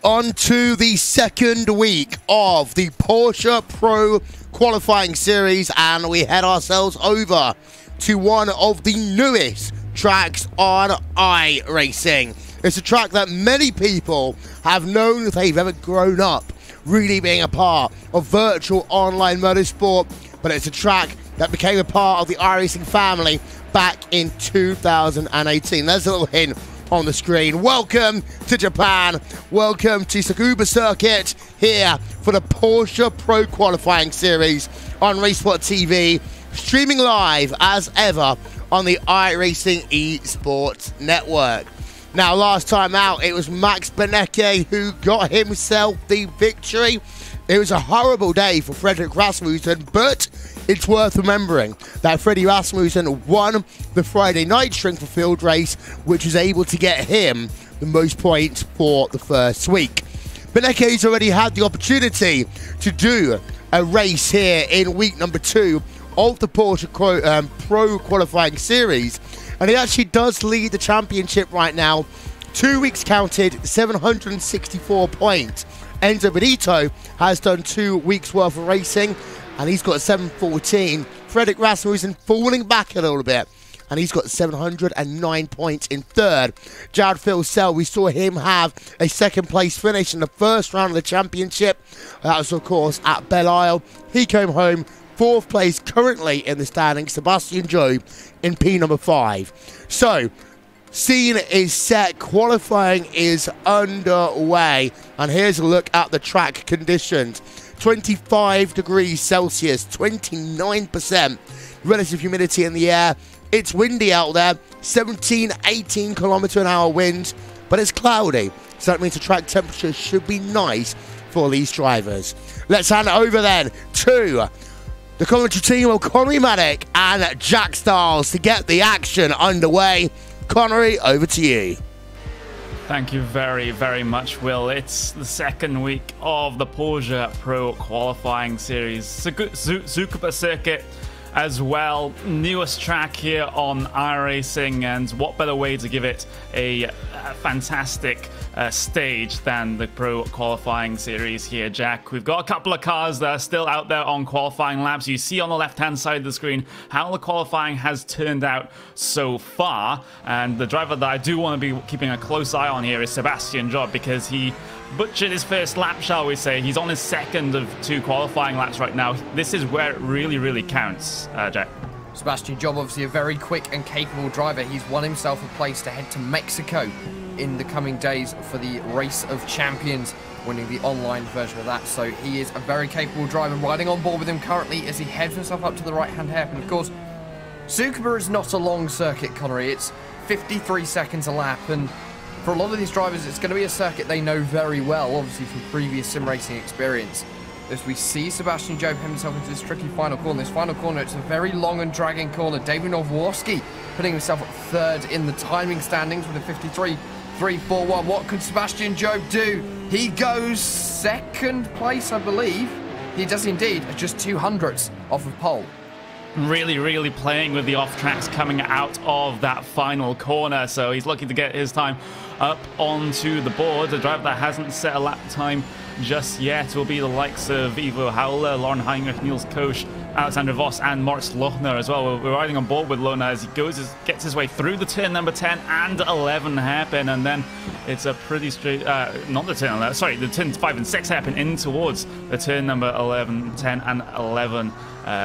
On to the second week of the Porsche Pro Qualifying Series, and we head ourselves over to one of the newest tracks on iRacing. It's a track that many people have known if they've ever grown up really being a part of virtual online motorsport, but it's a track that became a part of the iRacing family back in 2018. There's a little hint on the screen. Welcome to Japan. Welcome to Tsukuba circuit here for the Porsche Pro Qualifying Series on RaceSpotTV, streaming live as ever on the iRacing eSports network. Now, last time out, it was Max Benecke who got himself the victory. It was a horrible day for Fredrik Rasmussen, but it's worth remembering that Freddie Rasmussen won the Friday night Strength Field race, which was able to get him the most points for the first week. Benecke's already had the opportunity to do a race here in week number 2 of the Porsche Pro Qualifying Series, and he actually does lead the championship right now. 2 weeks counted, 764 points. Enzo Benito has done 2 weeks worth of racing, and he's got 714. Fredrik Rasmussen falling back a little bit, and he's got 709 points in third. Jared Filsell, we saw him have a second place finish in the first round of the championship. That was, of course, at Belle Isle. He came home fourth place currently in the standings. Sebastian Job in P number 5. So, scene is set, qualifying is underway, and here's a look at the track conditions. 25 degrees Celsius, 29% relative humidity in the air. It's windy out there, 17-18 km/h winds, but it's cloudy, so that means the track temperature should be nice for these drivers. Let's hand it over then to the commentary team of Connery Maddock and Jack Stiles to get the action underway. Connery, over to you. Thank you very, very much, Will. It's the second week of the Porsche Pro Qualifying Series. Tsukuba circuit as well. Newest track here on iRacing, and what better way to give it a fantastic stage than the Pro Qualifying Series here, Jack. We've got a couple of cars that are still out there on qualifying laps. You see on the left-hand side of the screen how the qualifying has turned out so far, and the driver that I do want to be keeping a close eye on here is Sebastian Job, because he butchered his first lap, shall we say. He's on his second of 2 qualifying laps right now. This is where it really, really counts, Jack. Sebastian Job, obviously a very quick and capable driver. He's won himself a place to head to Mexico in the coming days for the Race of Champions, winning the online version of that. So he is a very capable driver. Riding on board with him currently as he heads himself up to the right-hand hairpin. Of course, Tsukuba is not a long circuit, Connery. It's 53 seconds a lap, and for a lot of these drivers, it's going to be a circuit they know very well, obviously from previous sim racing experience. As we see Sebastian Job head himself into this tricky final corner. This final corner, it's a very long and dragging corner. David Nowoski putting himself at third in the timing standings with a 53.341. What could Sebastian Job do? He goes second place, I believe. He does indeed, at just 200ths off of pole. Really, really playing with the off-tracks coming out of that final corner, so he's looking to get his time up onto the board. The driver that hasn't set a lap time just yet will be the likes of Ivo Howler, Lauren Heinrich, Niels Koch, Alexander Voss, and Moritz Lochner as well. We're riding on board with Lochner as he gets his way through the turn number 10 and 11 hairpin, and then it's a pretty straight, not the turn 11, sorry, the turn 5 and 6 hairpin in towards the turn number 11, 10 and 11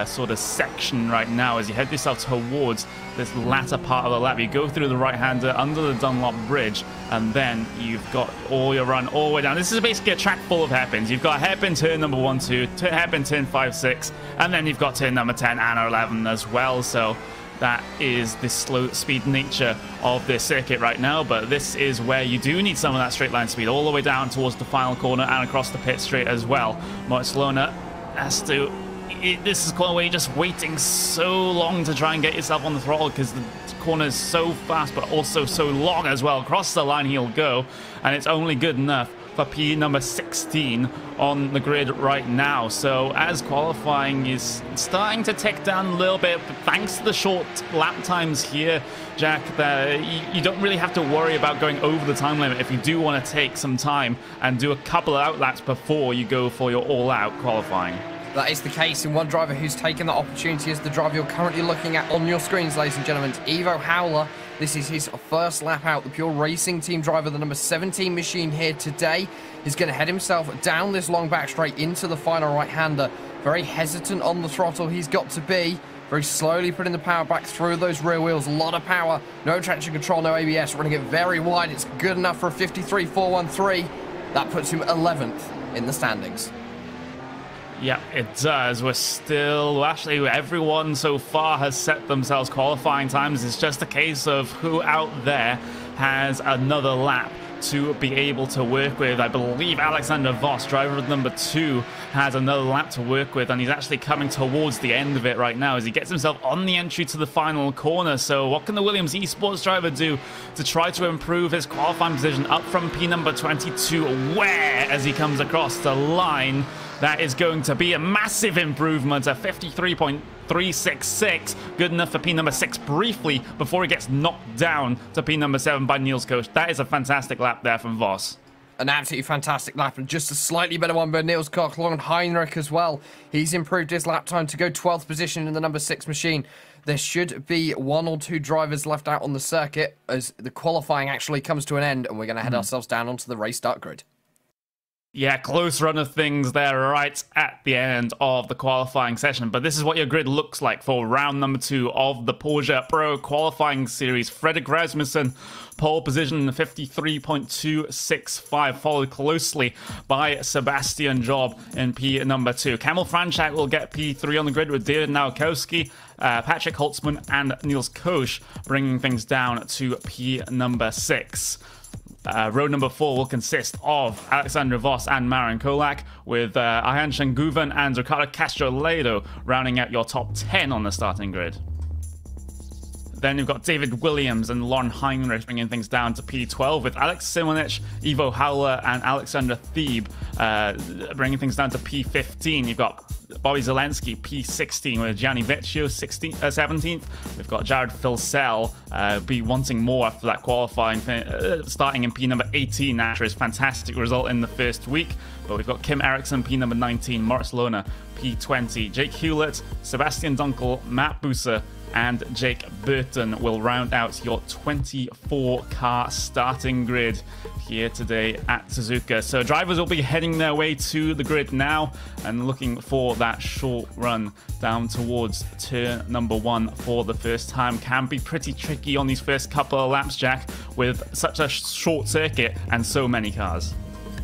sort of section right now as you head yourself towards this latter part of the lap. You go through the right-hander under the Dunlop Bridge, and then you've got all your run all the way down. This is basically a track full of hairpins. You've got hairpin turn number 1, 2, hairpin turn 5, 6, and then you've got turn number 10 and 11 as well. So that is the slow speed nature of this circuit right now, but this is where you do need some of that straight line speed all the way down towards the final corner and across the pit straight as well. Moritz Lochner has to... This is a corner where you're just waiting so long to try and get yourself on the throttle, because the corner is so fast but also so long as well. Across the line he'll go, and it's only good enough for P number 16 on the grid right now. So as qualifying is starting to tick down a little bit, but thanks to the short lap times here, Jack, you don't really have to worry about going over the time limit if you do want to take some time and do a couple of outlaps before you go for your all-out qualifying. That is the case, and one driver who's taken that opportunity is the driver you're currently looking at on your screens, ladies and gentlemen. It's Ivo Howler. This is his first lap out. The Pure Racing Team driver, the number 17 machine here today, is going to head himself down this long back straight into the final right-hander. Very hesitant on the throttle he's got to be. Very slowly putting the power back through those rear wheels. A lot of power. No traction control, no ABS. Running it very wide. It's good enough for a 53.413. That puts him 11th in the standings. Yeah, it does. We're still, actually, everyone so far has set themselves qualifying times. It's just a case of who out there has another lap to be able to work with. I believe Alexander Voss, driver number 2, has another lap to work with, and he's actually coming towards the end of it right now as he gets himself on the entry to the final corner. So what can the Williams Esports driver do to try to improve his qualifying position up from P number 22, where as he comes across the line, that is going to be a massive improvement, a 53.366, good enough for P number 6 briefly before he gets knocked down to P number 7 by Niels Koch. That is a fantastic lap there from Voss. An absolutely fantastic lap, and just a slightly better one by Niels Koch. Lauren Heinrich as well. He's improved his lap time to go 12th position in the number 6 machine. There should be 1 or 2 drivers left out on the circuit as the qualifying actually comes to an end, and we're going to head ourselves down onto the race start grid. Yeah, close run of things there right at the end of the qualifying session. But this is what your grid looks like for round number 2 of the Porsche Pro qualifying series. Fredrik Rasmussen, pole position 53.265, followed closely by Sebastian Job in P number 2. Kamil Franchak will get P3 on the grid with David Nowakowski, Patrick Holtzman, and Niels Koch, bringing things down to P number 6. Row number 4 will consist of Alexander Voss and Marin Kolak, with Ayhan Shenguven and Ricardo Castro-Ledo rounding out your top 10 on the starting grid. Then you've got David Williams and Lauren Heinrich bringing things down to P12, with Alex Simonich, Ivo Howler, and Alexander Thebe bringing things down to P15. You've got Bobby Zelensky, P16, with Gianni Vecchio 17th. We've got Jared Filsell be wanting more after that qualifying, starting in P number 18 after his fantastic result in the first week. But we've got Kim Eriksson, P number 19, Moritz Lohner, P20, Jake Hewlett, Sebastian Dunkel, Matt Buser, and Jake Burton will round out your 24-car starting grid here today at Suzuka. So drivers will be heading their way to the grid now and looking for that short run down towards turn number 1 for the first time. Can be pretty tricky on these first couple of laps, Jack, with such a short circuit and so many cars.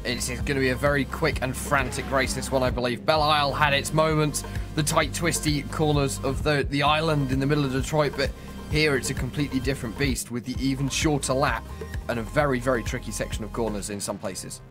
It's going to be a very quick and frantic race, this one, I believe. Belle Isle had its moments, the tight, twisty corners of the island in the middle of Detroit, but here it's a completely different beast with the even shorter lap and a very, very tricky section of corners in some places.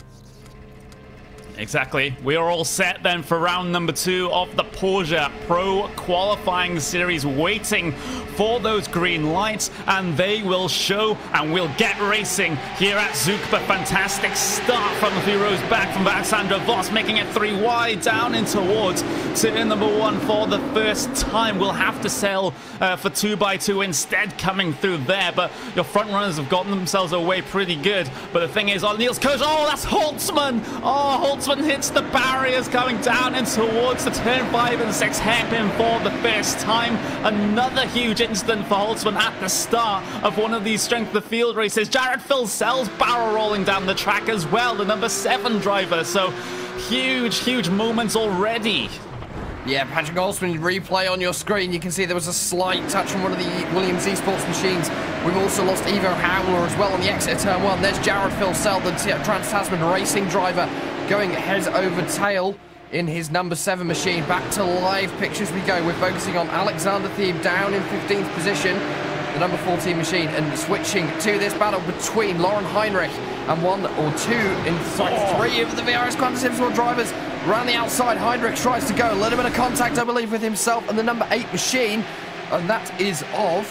Exactly. We are all set then for round number 2 of the Porsche Pro Qualifying Series, waiting for those green lights, and they will show, and we'll get racing here at Tsukuba. Fantastic start from a few rows back from Alexander Voss, making it 3 wide down in towards turn number 1 for the first time. We'll have to sail for 2x2 instead coming through there, but your front runners have gotten themselves away pretty good. But the thing is, Niels Koch, oh, that's Holtzman! Oh, Holtzman hits the barriers coming down and towards the turn 5 and 6 hairpin for the first time. Another huge incident for Holtzman at the start of one of these strength of the field races. Jared Filsell's barrel rolling down the track as well, the number 7 driver. So huge moments already. Yeah, Patrick Holtzman, replay on your screen. You can see there was a slight touch from one of the Williams Esports machines. We've also lost Ivo Howler as well on the exit of turn 1. There's Jared Filsell, the Trans-Tasman Racing driver, going heads over tail in his number 7 machine. Back to live pictures we go. We're focusing on Alexander Thebe down in 15th position, the number 14 machine, and switching to this battle between Lauren Heinrich and 1 or 2, in fact 3 of the VRS Quantum Sport drivers. Around the outside, Heinrich tries to go. A little bit of contact, I believe, with himself and the number 8 machine, and that is of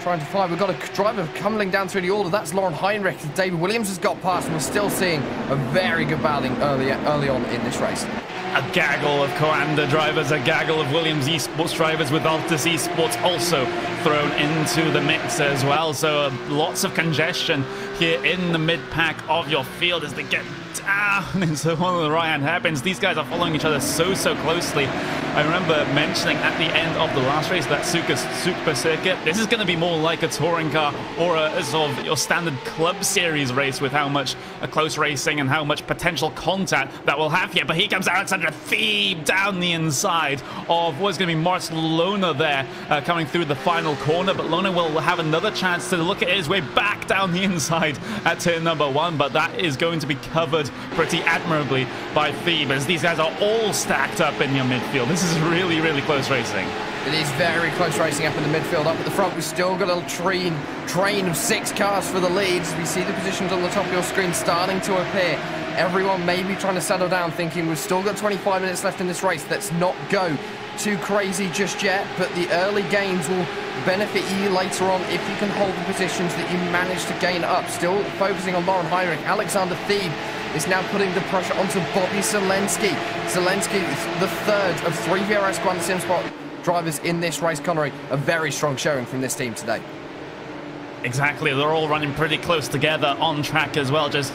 trying to fly. We've got a driver coming down through the order. That's Lauren Heinrich. David Williams has got past, and we're still seeing a very good battling early on in this race. A gaggle of Coanda drivers, a gaggle of Williams Esports drivers with Altus Esports also thrown into the mix as well. So lots of congestion here in the mid-pack of your field as they get down into one of the right-hand hairpins. These guys are following each other so closely. I remember mentioning at the end of the last race, that Tsukuba circuit, this is going to be more like a touring car or a sort of your standard club series race with how much close racing and how much potential contact that we'll have here. But here comes Alexander Thebe down the inside of what's going to be Morris Lona there coming through the final corner. But Lona will have another chance to look at his way back down the inside at turn number 1. But that is going to be covered pretty admirably by Thebe, as these guys are all stacked up in your midfield. This is really close racing. It is very close racing up in the midfield. Up at the front, we've still got a train of 6 cars for the leads. We see the positions on the top of your screen starting to appear. Everyone may be trying to settle down, thinking we've still got 25 minutes left in this race. Let's not go too crazy just yet, but the early gains will benefit you later on if you can hold the positions that you manage to gain up. Still focusing on Lauren Heinrich. Alexander Thebe is now putting the pressure onto Bobby Zelensky. Zelensky is the third of 3 VRS Grand Sim Sport drivers in this race, Connery. A very strong showing from this team today. Exactly, they're all running pretty close together on track as well, just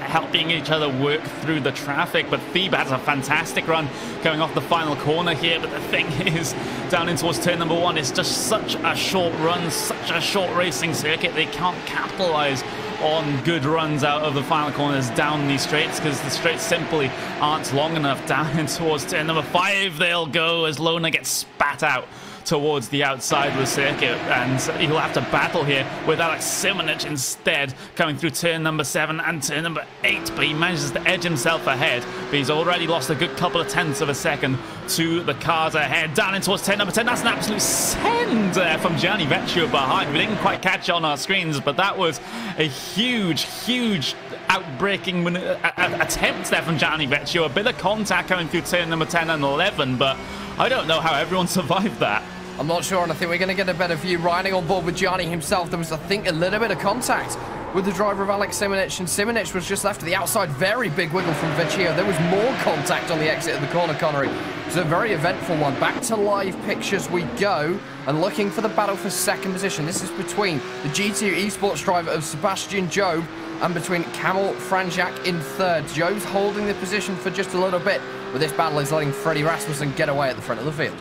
helping each other work through the traffic. But Thebe has a fantastic run going off the final corner here. But the thing is, down in towards turn number 1, it's just such a short run, such a short racing circuit. They can't capitalize on good runs out of the final corners down these straights, because the straights simply aren't long enough. Down in towards turn number 5 they'll go as Lona gets spat out towards the outside of the circuit, and he'll have to battle here with Alex Simonich instead, coming through turn number 7 and turn number 8, but he manages to edge himself ahead. But he's already lost a good couple of tenths of a second to the cars ahead. Down in towards turn number 10, that's an absolute send there from Gianni Vecchio behind. We didn't quite catch it on our screens, but that was a huge outbreaking attempt there from Gianni Vecchio. A bit of contact coming through turn number 10 and 11, but I don't know how everyone survived that. I'm not sure, and I think we're going to get a better view riding on board with Gianni himself. There was, I think, a little bit of contact with the driver of Alex Simonich, and Simonich was just left to the outside. Very big wiggle from Vecchio. There was more contact on the exit of the corner, Connery. It's a very eventful one. Back to live pictures we go, and looking for the battle for second position. This is between the GT Esports driver of Sebastian Job and between Kamil Franjak in third. Job's holding the position for just a little bit, but this battle is letting Freddie Rasmussen get away at the front of the field.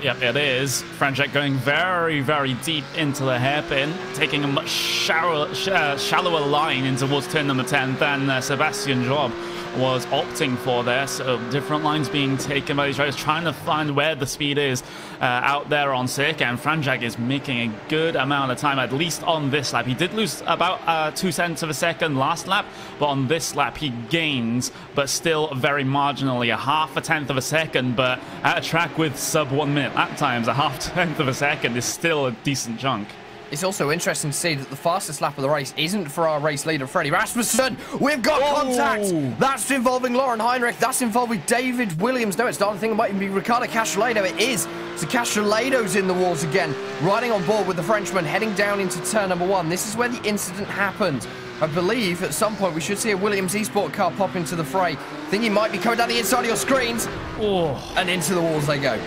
Yep, it is. Franjak going very deep into the hairpin, taking a much shallower line in towards turn number 10 than Sebastian Job was opting for there. So different lines being taken by these drivers, trying to find where the speed is out there on circuit. And Franjak is making a good amount of time, at least on this lap. He did lose about 2 cents of a second last lap, but on this lap he gains, but still very marginally, a half a tenth of a second. But at a track with sub 1 minute lap times, a half tenth of a second is still a decent chunk. It's also interesting to see that the fastest lap of the race isn't for our race leader, Freddie Rasmussen. We've got contact. That's involving Lauren Heinrich. That's involving David Williams. No, it's not. I think it might even be Ricardo Castellado. It is. So Castellado's in the walls again, riding on board with the Frenchman, heading down into turn number 1. This is where the incident happened. I believe at some point we should see a Williams Esports car pop into the fray. I think he might be coming down the inside of your screens. And into the walls they go.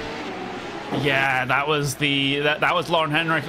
Yeah, that was Lauren Heinrich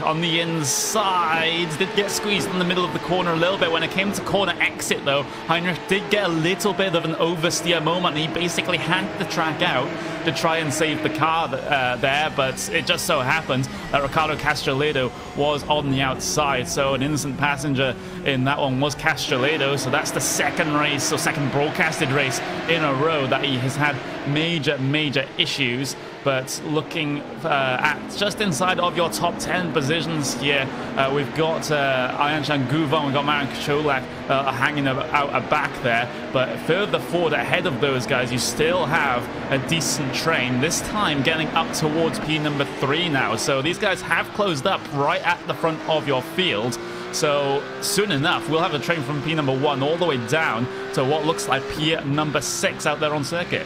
on the inside. Did get squeezed in the middle of the corner a little bit. When it came to corner exit, though, Heinrich did get a little bit of an oversteer moment. He basically had the track out to try and save the car there, but it just so happened that Ricardo Castellado was on the outside. So an innocent passenger in that one was Castellado. So that's the second race, or second broadcasted race in a row that he has had major issues. But looking at just inside of your top 10 positions here, we've got Ayanchan Gouvan, we've got Marian Kacholak hanging out back there. But further forward ahead of those guys, you still have a decent train, this time getting up towards P number 3 now. So these guys have closed up right at the front of your field. So soon enough, we'll have a train from P number 1 all the way down to what looks like P number 6 out there on circuit.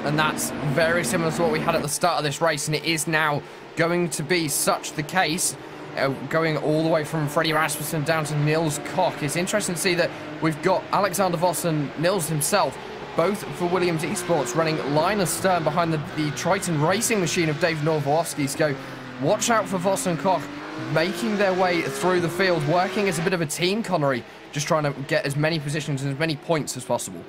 And that's very similar to what we had at the start of this race, and it is now going to be such the case. going all the way from Freddie Rasmussen down to Niels Koch. It's interesting to see that we've got Alexander Voss and Niels himself, both for Williams Esports, running line astern behind the Triton racing machine of Dave Nowoski. So watch out for Voss and Koch making their way through the field, working as a bit of a team, Connery, just trying to get as many positions and as many points as possible.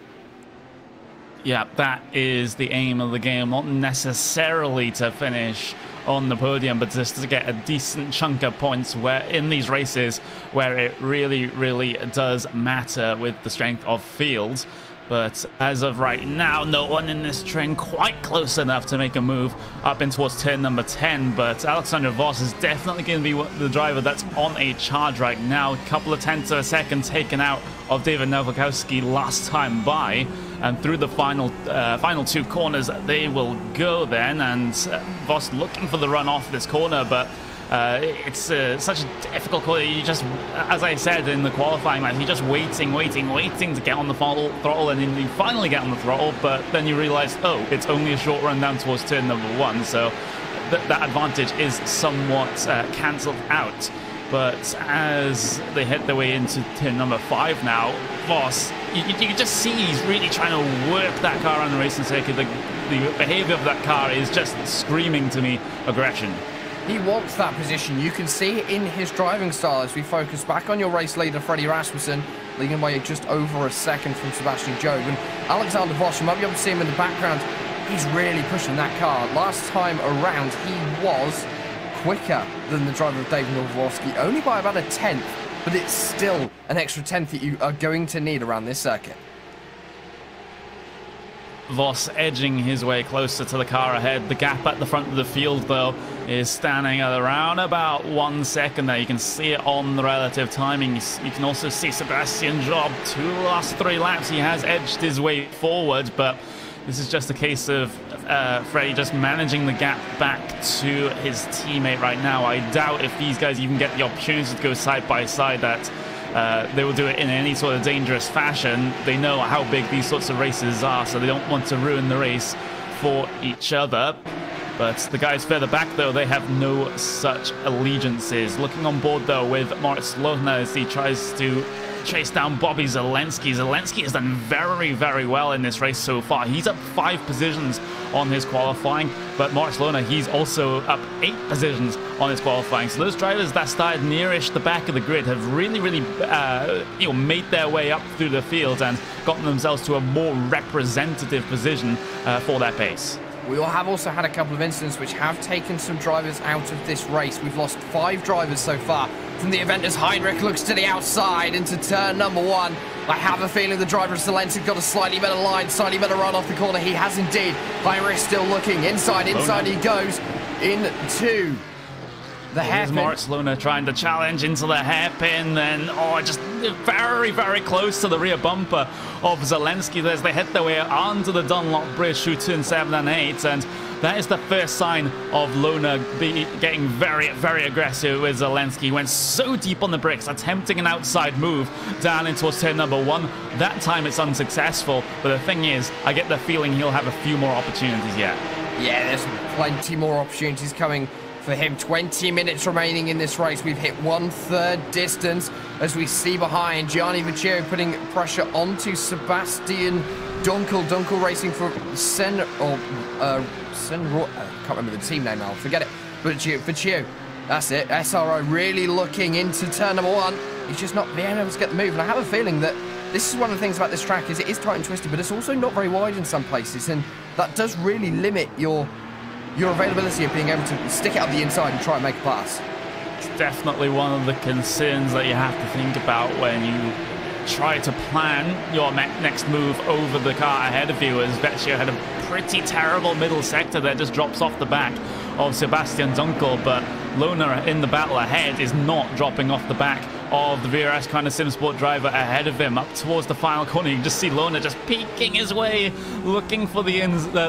Yeah, that is the aim of the game, not necessarily to finish on the podium, but just to get a decent chunk of points where in these races where it really does matter with the strength of fields. But as of right now, no one in this train quite close enough to make a move up in towards turn number 10. But Alexander Voss is definitely going to be the driver that's on a charge right now. A couple of tenths of a second taken out of David Nowakowski last time by. And through the final two corners, they will go then. And Voss looking for the run off this corner, but it's such a difficult corner. You just, as I said in the qualifying match, you're just waiting to get on the throttle, and then you finally get on the throttle, but then you realize, oh, it's only a short run down towards turn number 1, so that advantage is somewhat cancelled out. But as they head their way into turn number 5 now, Voss, you can just see he's really trying to work that car on the racing circuit. The behavior of that car is just screaming to me aggression. He wants that position. You can see it in his driving style as we focus back on your race leader, Freddie Rasmussen, leading away just over a second from Sebastian Job. And Alexander Voss, you might be able to see him in the background, he's really pushing that car. Last time around, he was quicker than the driver of David Nowoski, only by about a tenth, but it's still an extra tenth that you are going to need around this circuit. Voss edging his way closer to the car ahead. The gap at the front of the field, though, is standing at around about 1 second there. You can see it on the relative timing. You can also see Sebastian Job, the last 3 laps, he has edged his way forward, but this is just a case of Freddie just managing the gap back to his teammate right now. I doubt if these guys even get the opportunity to go side by side that they will do it in any sort of dangerous fashion. They know how big these sorts of races are, so they don't want to ruin the race for each other. But the guys further back, though, they have no such allegiances. Looking on board, though, with Moritz Lohner as he tries to chase down Bobby Zelensky. Zelensky has done very well in this race so far. He's up 5 positions on his qualifying, but Moritz Lohner, he's also up 8 positions on his qualifying. So those drivers that started nearish the back of the grid have really made their way up through the field and gotten themselves to a more representative position for their pace. We have also had a couple of incidents which have taken some drivers out of this race. We've lost 5 drivers so far from the event as Heinrich looks to the outside into turn number 1. I have a feeling the driver of Zelensky got a slightly better line, slightly better run off the corner. He has indeed. Heinrich still looking. Inside he goes into the hairpin. Moritz Lohner trying to challenge into the hairpin, and just very close to the rear bumper of Zelensky as they head their way onto the Dunlop Bridge through turn 7 and 8, and that is the first sign of Lohner getting very aggressive with Zelensky. He went so deep on the brakes, attempting an outside move down in towards turn number 1. That time it's unsuccessful, but the thing is, I get the feeling he'll have a few more opportunities yet. Yeah, there's plenty more opportunities coming for him. 20 minutes remaining in this race. We've hit 1/3 distance as we see behind Gianni Vecchio putting pressure onto Sebastian Dunkel. Dunkel racing for I can't remember the team name now, forget it. But Vecchio, that's it. SRO really looking into turn number 1. He's just not being able to get the move, and I have a feeling that this is one of the things about this track is it is tight and twisted, but it's also not very wide in some places, and that does really limit your availability of being able to stick it up the inside and try and make a pass. It's definitely one of the concerns that you have to think about when you try to plan your next move over the car ahead of you, as Vecchio had a pretty terrible middle sector that just drops off the back of Sebastian Dunkel, but Lohner in the battle ahead is not dropping off the back of the VRS kind of SimSport driver ahead of him up towards the final corner. You can just see Lona just peeking his way, looking for the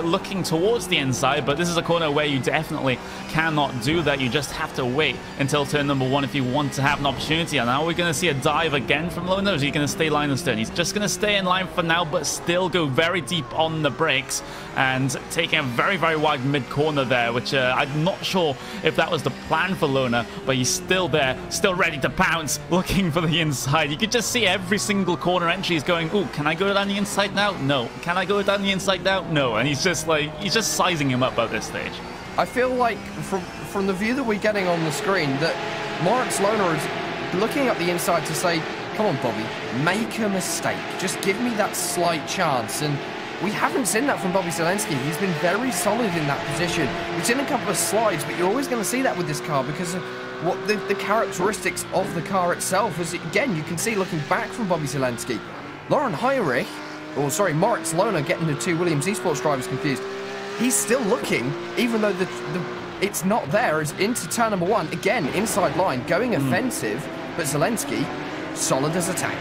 looking towards the inside, but this is a corner where you definitely cannot do that. You just have to wait until turn number 1 if you want to have an opportunity. And now we're going to see a dive again from Lona, or is he going to stay line and stern? He's just going to stay in line for now, but still go very deep on the brakes and taking a very, very wide mid-corner there, which I'm not sure if that was the plan for Lona, but he's still there, still ready to pounce, looking for the inside. You could just see every single corner entry is going, ooh, can I go down the inside now? No. Can I go down the inside now? No. And he's just sizing him up at this stage. I feel like from the view that we're getting on the screen that Moritz Lona is looking at the inside to say, come on, Bobby, make a mistake. Just give me that slight chance. And we haven't seen that from Bobby Zalenski. He's been very solid in that position. We've seen a couple of slides, but you're always going to see that with this car because of what the characteristics of the car itself. As again, you can see looking back from Bobby Zalenski. Moritz Lona getting the two Williams eSports drivers confused. He's still looking, even though it's not there, as into turn number 1. Again, inside line, going offensive, but Zalenski, solid as a tank.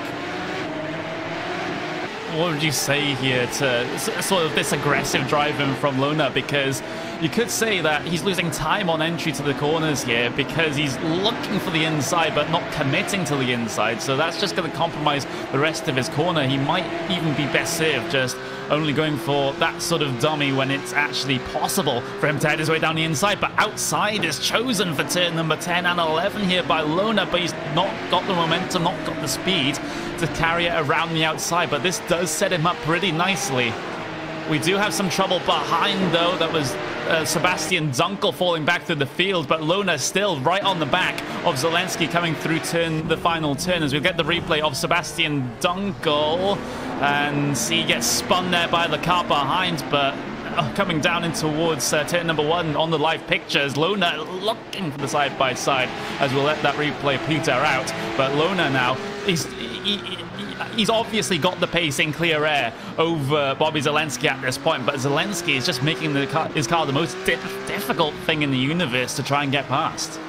What would you say here to sort of this aggressive driving from Lona? Because you could say that he's losing time on entry to the corners here because he's looking for the inside but not committing to the inside. So that's just going to compromise the rest of his corner. He might even be best served just only going for that sort of dummy when it's actually possible for him to head his way down the inside. But outside is chosen for turn number 10 and 11 here by Lona, but he's not got the momentum, not got the speed to carry it around the outside. But this does set him up pretty nicely. We do have some trouble behind, though. That was Sebastian Dunkel falling back through the field, but Lona still right on the back of Zalenski coming through the final turn, as we get the replay of Sebastian Dunkel, and he gets spun there by the car behind, but coming down in towards turn number 1 on the live pictures. Lona looking for the side-by-side, as we'll let that replay peter out. But Lona now, he's obviously got the pace in clear air over Bobby Zalenski at this point, but Zalenski is just making his car the most difficult thing in the universe to try and get past.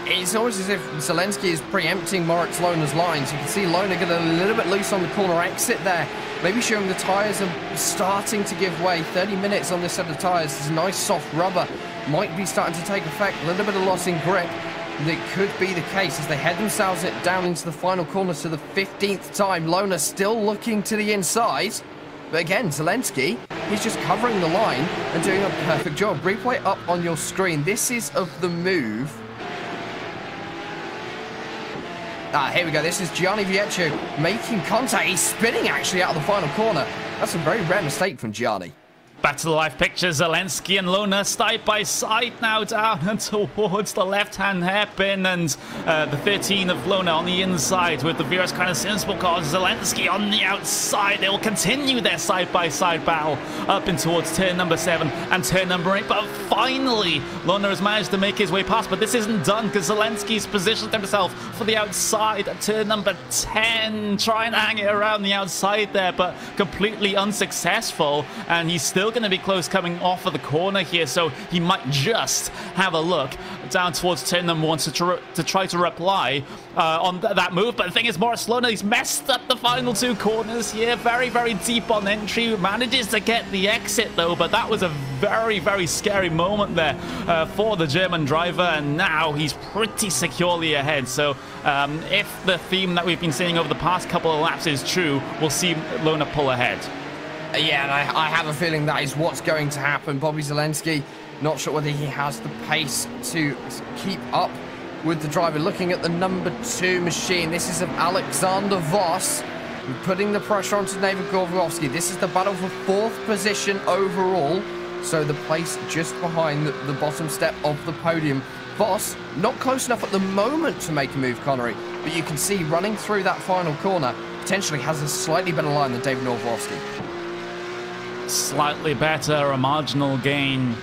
It's almost as if Zalenski is preempting Moritz Lona's lines. You can see Lona get a little bit loose on the corner exit there. Maybe showing the tyres are starting to give way. 30 minutes on this set of tyres. This nice soft rubber might be starting to take effect. A little bit of loss in grip. That could be the case as they head themselves down into the final corner for the 15th time. Lona still looking to the inside. But again, Zalenski, he's just covering the line and doing a perfect job. Replay up on your screen. This is of the move. Here we go. This is Gianni Vieccio making contact. He's spinning actually out of the final corner. That's a very rare mistake from Gianni. Back to the live pictures, Zalenski and Lona side by side now down and towards the left-hand hairpin, and the 13 of Lona on the inside with the VRS kind of SimSport car. Zalenski on the outside. They will continue their side-by-side battle up and towards turn number 7 and turn number 8. But finally, Lona has managed to make his way past, but this isn't done because Zalenski's positioned himself for the outside at turn number 10, trying to hang it around the outside there, but completely unsuccessful, and he's still going to be close coming off of the corner here, so he might just have a look down towards turn number 1 to try to reply on that move. But the thing is, Moritz Lona, he's messed up the final 2 corners here. Very, very deep on entry. Manages to get the exit, though, but that was a very, very scary moment there for the German driver, and now he's pretty securely ahead. So if the theme that we've been seeing over the past couple of laps is true, we'll see Lona pull ahead. Yeah, and I have a feeling that is what's going to happen. Bobby Zalenski, not sure whether he has the pace to keep up with the driver. Looking at the number 2 machine, this is of Alexander Voss, putting the pressure onto David Gorgowski. This is the battle for 4th position overall, so the place just behind the bottom step of the podium. Voss, not close enough at the moment to make a move, Connery, but you can see running through that final corner, potentially has a slightly better line than David Gorgowski. Slightly better, a marginal gain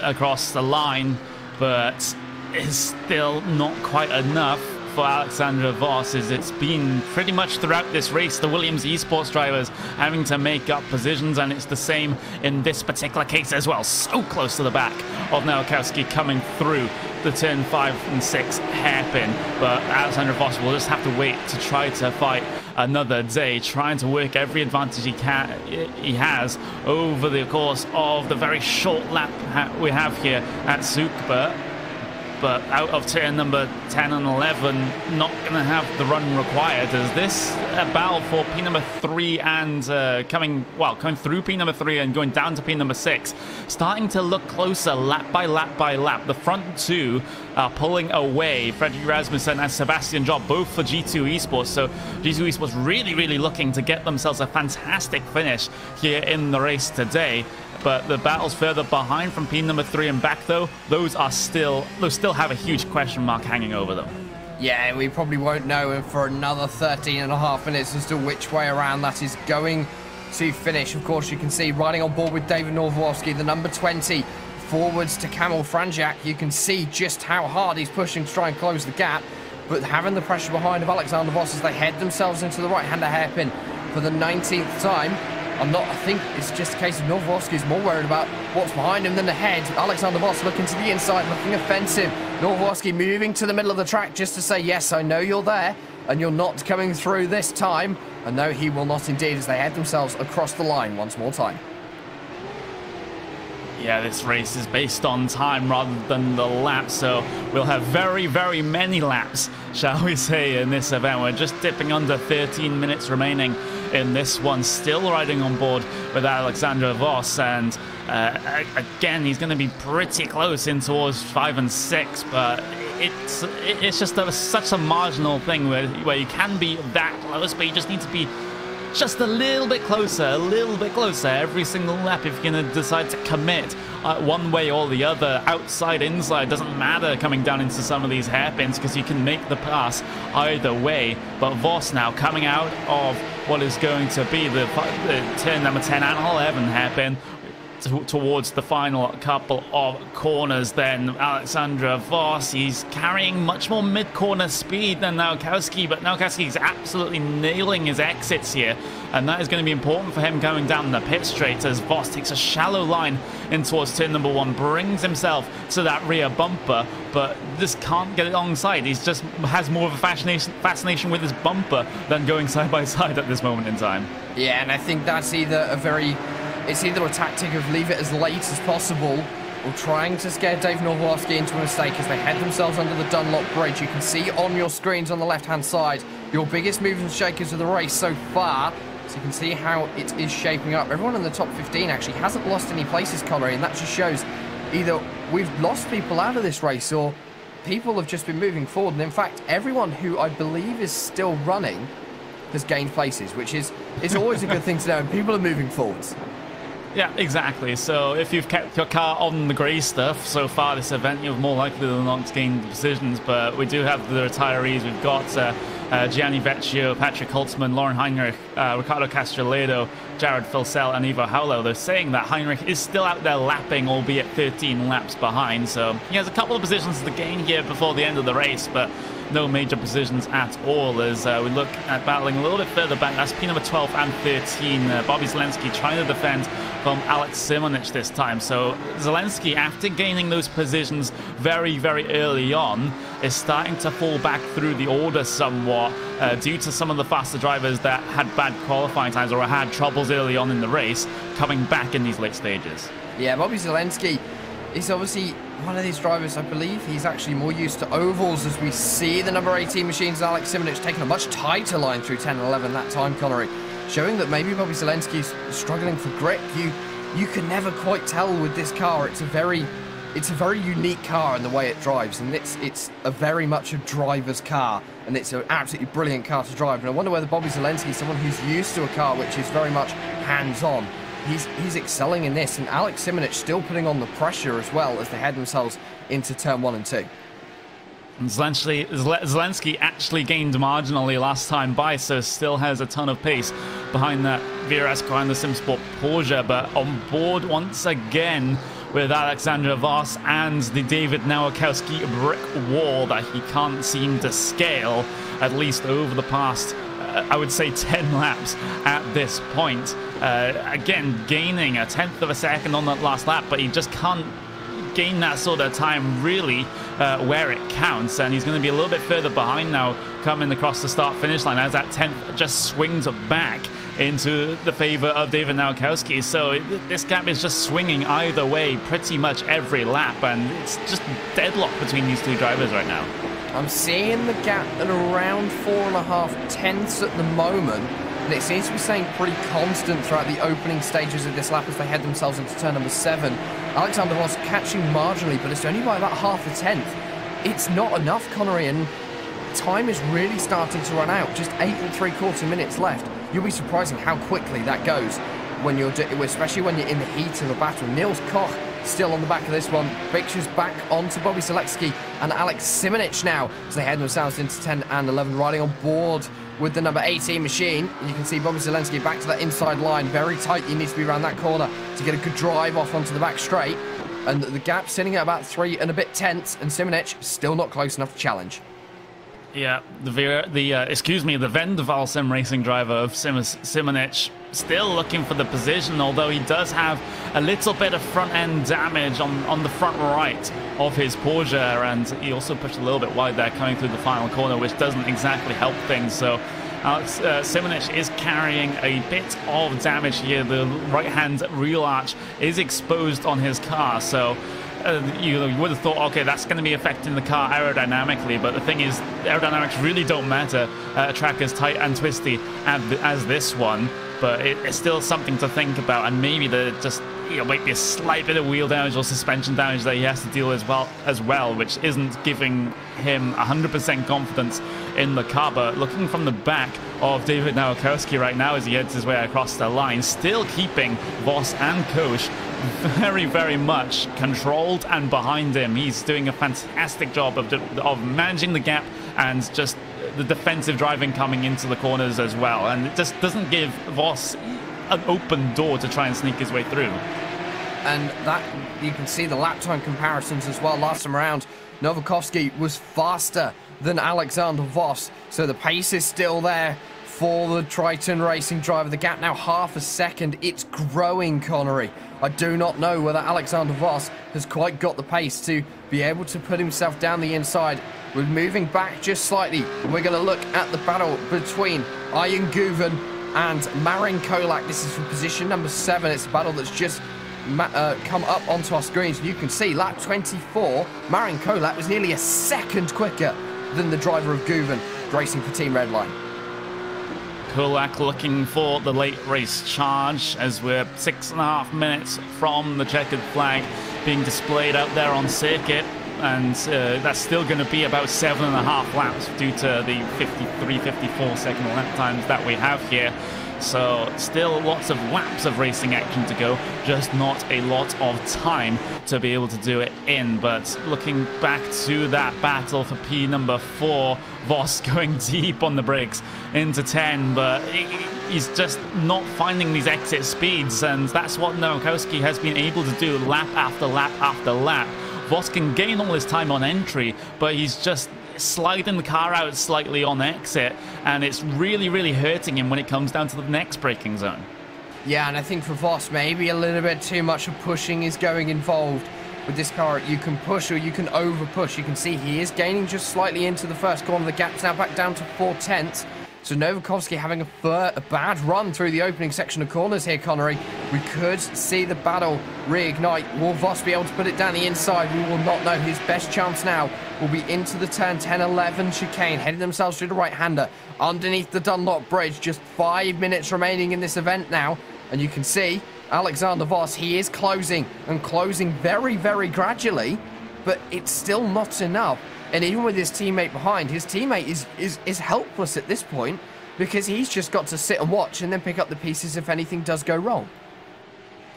across the line, but is still not quite enough for Alexander Voss, as it's been pretty much throughout this race the Williams eSports drivers having to make up positions, and it's the same in this particular case as well. So close to the back of Nowakowski coming through the turn 5 and 6 hairpin, but Alexander Voss will just have to wait to try to fight another day, trying to work every advantage he has over the course of the very short lap we have here at Tsukuba. But out of turn number 10 and 11, not going to have the run required, as this battle for P number 3 and coming through P number 3 and going down to P number 6, starting to look closer lap by lap by lap. The front two are pulling away, Fredrik Rasmussen and Sebastian Job, both for G2 Esports. So G2 Esports really looking to get themselves a fantastic finish here in the race today. But the battles further behind from P number 3 and back, though, those still have a huge question mark hanging over them. Yeah, we probably won't know for another 13.5 minutes as to which way around that is going to finish. Of course, you can see riding on board with David Norwowski, the number 20, forwards to Kamil Franjak. You can see just how hard he's pushing to try and close the gap, but having the pressure behind of Alexander Voss as they head themselves into the right-hander hairpin for the 19th time. I think it's just a case of Norwowski's more worried about what's behind him than ahead. Alexander Voss looking to the inside, looking offensive. Norwowski moving to the middle of the track just to say, yes, I know you're there, and you're not coming through this time. And no, he will not indeed, as they head themselves across the line once more time. Yeah, this race is based on time rather than the laps, so we'll have very many laps, shall we say, in this event. We're just dipping under 13 minutes remaining in this one, still riding on board with Alexander Voss, and again, he's going to be pretty close in towards 5 and 6, but it's just such a marginal thing where you can be that close, but you just need to be just a little bit closer every single lap if you're going to decide to commit one way or the other. Outside, inside, doesn't matter coming down into some of these hairpins, because you can make the pass either way. But Voss now coming out of what is going to be the turn number 10 and 11 hairpin towards the final couple of corners. Then Alexander Voss, he's carrying much more mid-corner speed than Nowakowski, but Nowakowski is absolutely nailing his exits here, and that is going to be important for him going down the pit straight as Voss takes a shallow line in towards turn number 1, brings himself to that rear bumper, but just can't get it alongside. He just has more of a fascination with his bumper than going side by side at this moment in time. Yeah, and I think that's it's either a tactic of leave it as late as possible, or trying to scare Dave Norwowski into a mistake as they head themselves under the Dunlop Bridge. You can see on your screens on the left-hand side your biggest movers and shakers of the race so far, so you can see how it is shaping up. Everyone in the top 15 actually hasn't lost any places, Connery, and that just shows either we've lost people out of this race or people have just been moving forward. And in fact, everyone who I believe is still running has gained places, which is always a good thing to know, and people are moving forwards. Yeah, exactly. So if you've kept your car on the grey stuff so far this event, you're more likely than not to gain positions. But we do have the retirees. We've got Gianni Vecchio, Patrick Holtzman, Lauren Heinrich, Ricardo Castroledo, Jared Filsell, and Ivo Haulo. They're saying that Heinrich is still out there lapping, albeit 13 laps behind. So he has a couple of positions to gain here before the end of the race, but no major positions at all as we look at battling a little bit further back. That's P number 12 and 13. Bobby Zelensky trying to defend from Alex Simonich this time. So Zelensky, after gaining those positions very early on, is starting to fall back through the order somewhat due to some of the faster drivers that had bad qualifying times or had troubles early on in the race coming back in these late stages. Yeah, Bobby Zelensky is obviously one of these drivers. I believe he's actually more used to ovals, as we see the number 18 machines, Alex Simonich, taking a much tighter line through 10 and 11 that time, Connery, showing that maybe Bobby Zelensky's struggling for grip. You can never quite tell with this car. It's a very unique car in the way it drives, and it's a very much a driver's car, and it's an absolutely brilliant car to drive. And I wonder whether Bobby Zelensky is someone who's used to a car which is very much hands-on. He's excelling in this, and Alex Simonich still putting on the pressure as well as they head themselves into turn 1 and 2. And Zelensky actually gained marginally last time by, so still has a ton of pace behind that Vieresco and the SimSport Porsche, but on board once again with Alexander Voss and the David Nowakowski brick wall that he can't seem to scale, at least over the past I would say 10 laps at this point. Again, gaining a 1/10 of a second on that last lap, but he just can't gain that sort of time really where it counts, and he's going to be a little bit further behind now coming across the start-finish line as that 10th just swings back into the favor of David Nowakowski. So this gap is just swinging either way pretty much every lap, and it's just deadlock between these two drivers right now. I'm seeing the gap at around 4.5 tenths at the moment, and it seems to be staying pretty constant throughout the opening stages of this lap as they head themselves into turn number 7. Alexander Voss catching marginally, but it's only by about 0.5 tenth. It's not enough, Connery, and time is really starting to run out. Just 8 3/4 minutes left. You'll be surprising how quickly that goes when you're, especially when you're in the heat of a battle. Niels Koch still on the back of this one. Pictures back onto Bobby Seletsky and Alex Simonich now as they head themselves into 10 and 11, riding on board with the number 18 machine. You can see Bobby Zelensky back to that inside line. Very tight. You need to be around that corner to get a good drive off onto the back straight. And the gap sitting at about 3 and a bit tenths, and Simonich still not close enough to challenge. Yeah, the Vendaval sim racing driver of Simonich still looking for the position, although he does have a little bit of front end damage on the front right of his Porsche, and he also pushed a little bit wide there coming through the final corner, which doesn't exactly help things. So Alex Simonich is carrying a bit of damage here. The right hand rear arch is exposed on his car, so you would have thought, okay, that's going to be affecting the car aerodynamically, but the thing is, aerodynamics really don't matter at a track as tight and twisty as this one. But it's still something to think about, and maybe might be a slight bit of wheel damage or suspension damage that he has to deal as well, which isn't giving him 100% confidence in the car. But looking from the back of David Nowakowski right now as he heads his way across the line, still keeping Voss and Koch very, very much controlled and behind him. He's doing a fantastic job of managing the gap and just the defensive driving coming into the corners as well, and it just doesn't give Voss an open door to try and sneak his way through. And that, you can see the lap time comparisons as well. Last time around, Nowakowski was faster than Alexander Voss, so the pace is still there for the Triton Racing driver. The gap now 0.5 second. It's growing, Connery. I do not know whether Alexander Voss has quite got the pace to be able to put himself down the inside. We're moving back just slightly. We're going to look at the battle between Ian Guven and Marin Kolak. This is for position number 7. It's a battle that's just come up onto our screens. You can see lap 24, Marin Kolak was nearly a second quicker than the driver of Guven, racing for Team Redline. Kolak looking for the late race charge as we're 6.5 minutes from the checkered flag being displayed out there on circuit, and that's still going to be about 7.5 laps due to the 53-54 second lap times that we have here. So still lots of laps of racing action to go, just not a lot of time to be able to do it in. But looking back to that battle for P number 4, Voss going deep on the brakes into 10, but he's just not finding these exit speeds, and that's what Nowakowski has been able to do lap after lap after lap. Voss can gain all his time on entry, but he's just sliding the car out slightly on exit, and it's really, really hurting him when it comes down to the next braking zone. Yeah, and I think for Voss, maybe a little bit too much of pushing is going involved with this car. You can push or you can over push. You can see he is gaining just slightly into the first corner. The gap's now back down to 4/10. So Nowakowski having a bad run through the opening section of corners here, Connery. We could see the battle reignite. Will Voss be able to put it down the inside? We will not know. His best chance now will be into the turn 10-11 chicane, heading themselves through the right-hander underneath the Dunlop Bridge. Just 5 minutes remaining in this event now. And you can see Alexander Voss, he is closing and closing very, very gradually, but it's still not enough. And even with his teammate behind, his teammate is helpless at this point, because he's just got to sit and watch and then pick up the pieces if anything does go wrong.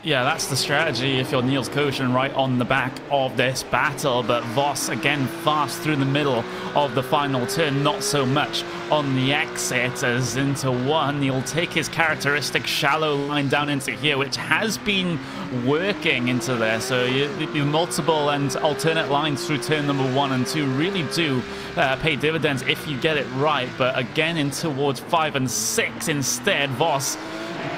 Yeah, that's the strategy if you're Niels Koch and right on the back of this battle. But Voss, again, fast through the middle of the final turn, not so much on the exit as into 1. He'll take his characteristic shallow line down into here, which has been working into there. So the multiple and alternate lines through turn number 1 and 2 really do pay dividends if you get it right. But again, in towards 5 and 6 instead, Voss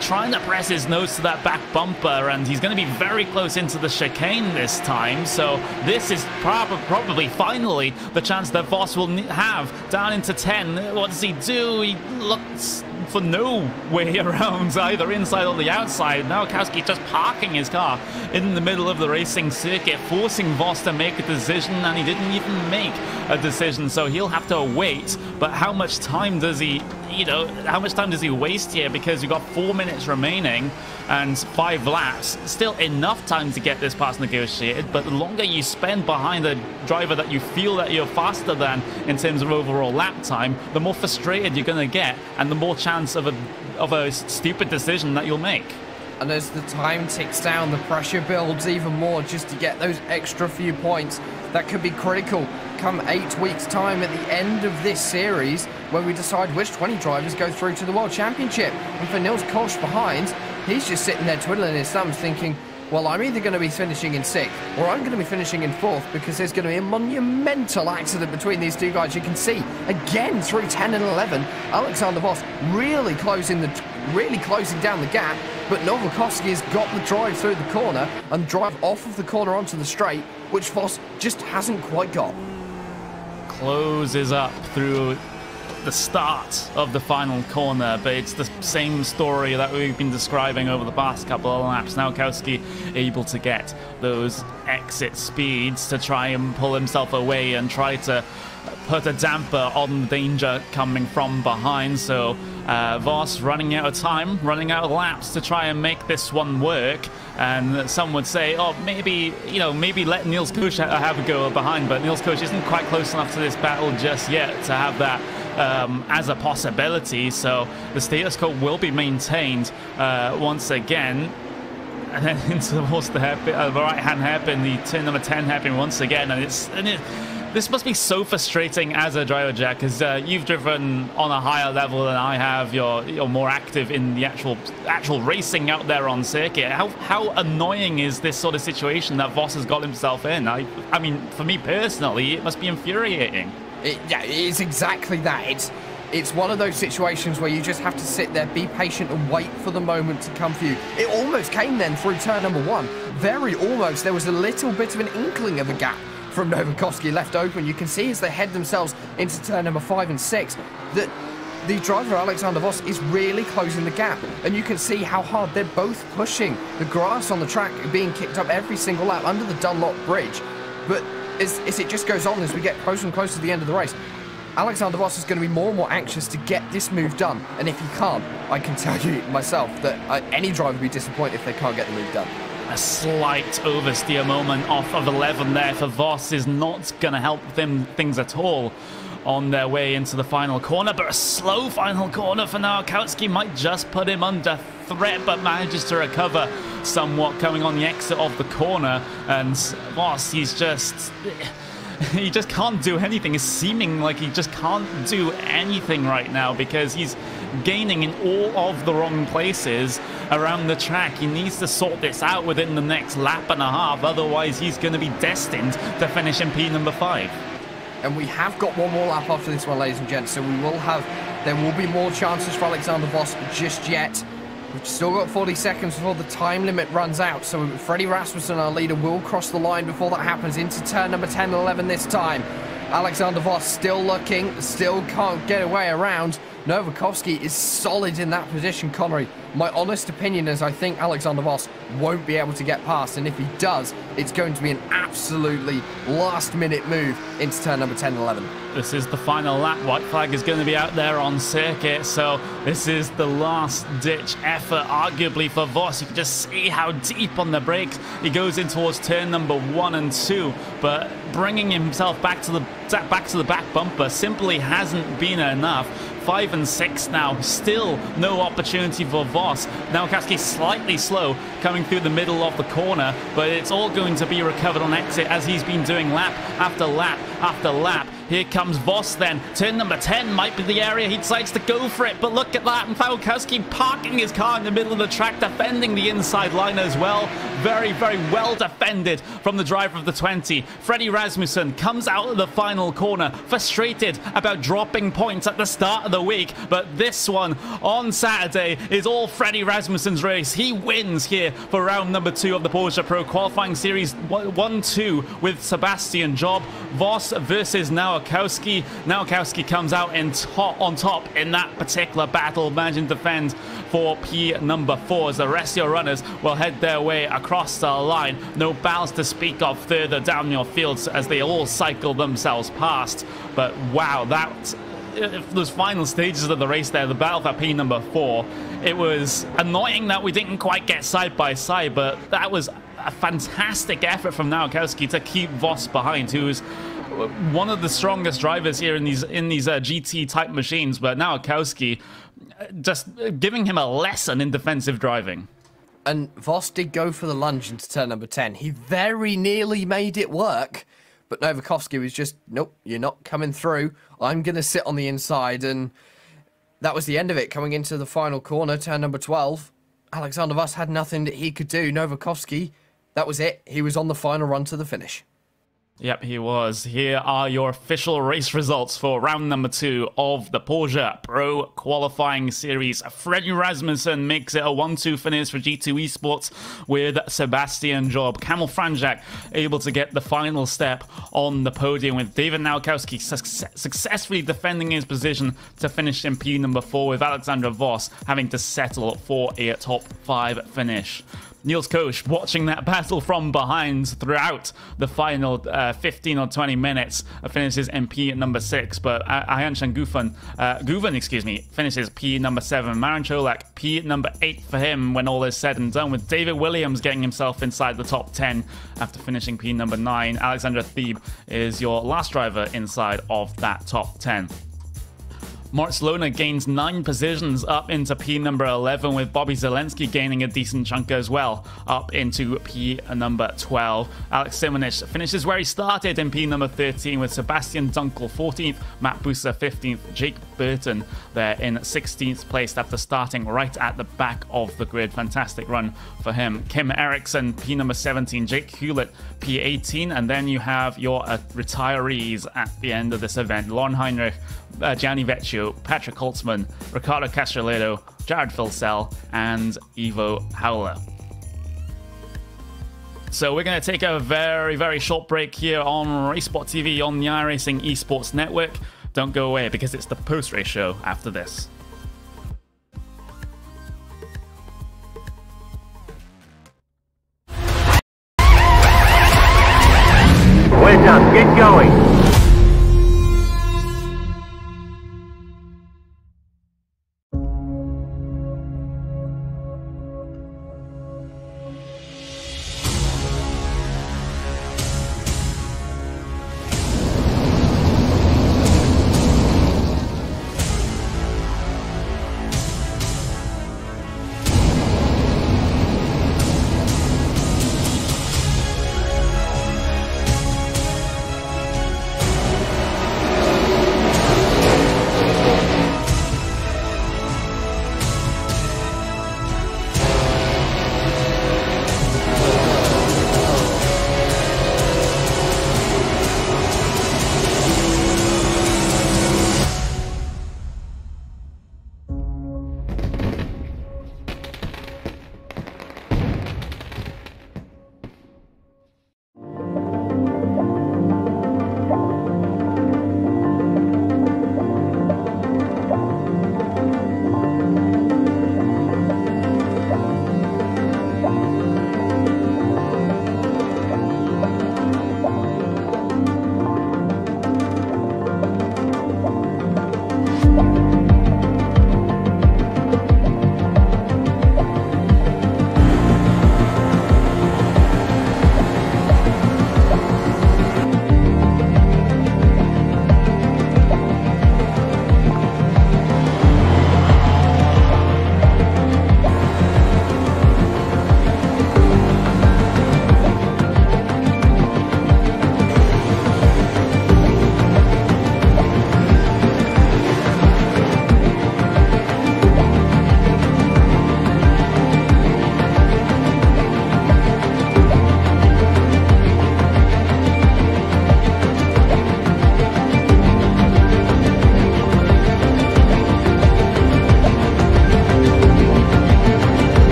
trying to press his nose to that back bumper, and he's going to be very close into the chicane this time. So this is probably finally the chance that Voss will have down into 10. What does he do? He looks for no way around, either inside or the outside. Now Kowski just parking his car in the middle of the racing circuit, forcing Voss to make a decision, and he didn't even make a decision, so he'll have to wait. But how much time does he, how much time does he waste here? Because you've got 4 minutes remaining and 5 laps. Still enough time to get this pass negotiated, but the longer you spend behind a driver that you feel that you're faster than in terms of overall lap time, the more frustrated you're going to get, and the more chance of a stupid decision that you'll make. And as the time ticks down, the pressure builds even more just to get those extra few points that could be critical come 8 weeks' time at the end of this series, where we decide which 20 drivers go through to the World Championship. And for Nils Koch behind, he's just sitting there twiddling his thumbs thinking, well, I'm either going to be finishing in 6th or I'm going to be finishing in 4th, because there's going to be a monumental accident between these two guys. You can see again through 10 and 11, Alexander Voss really closing down the gap, but Novakovsky has got the drive through the corner and drive off of the corner onto the straight, which Voss just hasn't quite got. Closes up through the start of the final corner, but it's the same story that we've been describing over the past couple of laps. Now Kowski able to get those exit speeds to try and pull himself away and try to put a damper on the danger coming from behind. So Voss running out of time, running out of laps to try and make this one work. And some would say, oh, maybe let Nils Koch have a go behind, but Nils Koch isn't quite close enough to this battle just yet to have that as a possibility. So the status quo will be maintained once again. And then into the right-hand hairpin, the turn number 10 hairpin once again, this must be so frustrating as a driver, Jack, because you've driven on a higher level than I have. You're more active in the actual racing out there on circuit. How annoying is this sort of situation that Voss has got himself in? I mean, for me personally, it must be infuriating. Yeah, it's exactly that. It's one of those situations where you just have to sit there, be patient, and wait for the moment to come for you. It almost came then through turn number 1. Very almost. There was a little bit of an inkling of a gap from Novakovsky left open. You can see as they head themselves into turn number 5 and 6 that the driver Alexander Voss is really closing the gap, and you can see how hard they're both pushing. The grass on the track being kicked up every single lap under the Dunlop Bridge. But as it just goes on, as we get closer and closer to the end of the race, Alexander Voss is going to be more and more anxious to get this move done. And if he can't, I can tell you myself that any driver would be disappointed if they can't get the move done. A slight oversteer moment off of 11 there for Voss is not going to help them things at all on their way into the final corner, but a slow final corner for now. Kowski might just put him under threat, but manages to recover somewhat coming on the exit of the corner. And Voss, he just can't do anything. It's seeming like he just can't do anything right now because he's gaining in all of the wrong places around the track. He needs to sort this out within the next lap and a half, otherwise he's going to be destined to finish in P number 5. And we have got one more lap after this one, ladies and gents, so there will be more chances for Alexander Voss just yet. We've still got 40 seconds before the time limit runs out, so Freddie Rasmussen, our leader, will cross the line before that happens into turn number 10 and 11 this time. Alexander Voss still looking, still can't get away around. Novakovsky is solid in that position, Connery. My honest opinion is I think Alexander Voss won't be able to get past, and if he does, it's going to be an absolutely last-minute move into turn number 10 and 11. This is the final lap. White flag is going to be out there on circuit, so this is the last-ditch effort, arguably, for Voss. You can just see how deep on the brakes he goes in towards turn number 1 and 2, but bringing himself back to the back bumper simply hasn't been enough. 5 and 6 now, still no opportunity for Voss. Now Kowski slightly slow coming through the middle of the corner, but it's all going to be recovered on exit as he's been doing lap after lap after lap. Here comes Voss then. Turn number 10 might be the area he decides to go for it, but look at that. And Kowski parking his car in the middle of the track, defending the inside line as well. very, very well defended from the driver of the 20. Freddie Rasmussen comes out of the final corner, frustrated about dropping points at the start of the week, but this one on Saturday is all Freddie Rasmussen's race. He wins here for round number 2 of the Porsche Pro Qualifying Series 1-2 with Sebastian Job. Voss versus Nowakowski. Nowakowski comes out on top in that particular battle, managing to defend for P number 4 as the rest of your runners will head their way across the line. No balance to speak of further down your fields as they all cycle themselves past. But wow, those final stages of the race there, the battle for P number 4, it was annoying that we didn't quite get side by side, but that was a fantastic effort from Nowakowski to keep Voss behind, who's one of the strongest drivers here in these GT type machines. But Nowakowski just giving him a lesson in defensive driving. And Voss did go for the lunge into turn number 10. He very nearly made it work, but Nowakowski was just, nope, you're not coming through. I'm going to sit on the inside, and that was the end of it. Coming into the final corner, turn number 12, Alexander Voss had nothing that he could do. Nowakowski, that was it. He was on the final run to the finish. Yep, he was. Here are your official race results for round number 2 of the Porsche Pro Qualifying Series. Freddie Rasmussen makes it a 1-2 finish for G2 Esports with Sebastian Job. Kamil Franjak able to get the final step on the podium, with David Nowakowski successfully defending his position to finish in P number 4, with Alexander Voss having to settle for a top 5 finish. Niels Koch watching that battle from behind throughout the final 15 or 20 minutes, finishes in P number 6, but Ayanshan Guven finishes P number 7. Marin Cholak, P number 8 for him when all is said and done, with David Williams getting himself inside the top 10 after finishing P number 9. Alexander Thieb is your last driver inside of that top 10. Moritz Lohner gains 9 positions up into P number 11, with Bobby Zelensky gaining a decent chunk as well up into P number 12. Alex Simonich finishes where he started in P number 13, with Sebastian Dunkel 14th, Matt Buser 15th, Jake Burton there in 16th place after starting right at the back of the grid. Fantastic run for him. Kim Eriksson, P number 17, Jake Hewlett, P 18, and then you have your retirees at the end of this event. Lauren Heinrich, Gianni Vecchio, Patrick Holtzman, Ricardo Castroledo, Jared Filsell, and Ivo Howler. So we're going to take a very, very short break here on RaceSpotTV on the iRacing Esports Network. Don't go away, because it's the post-race show after this. Well done, get going.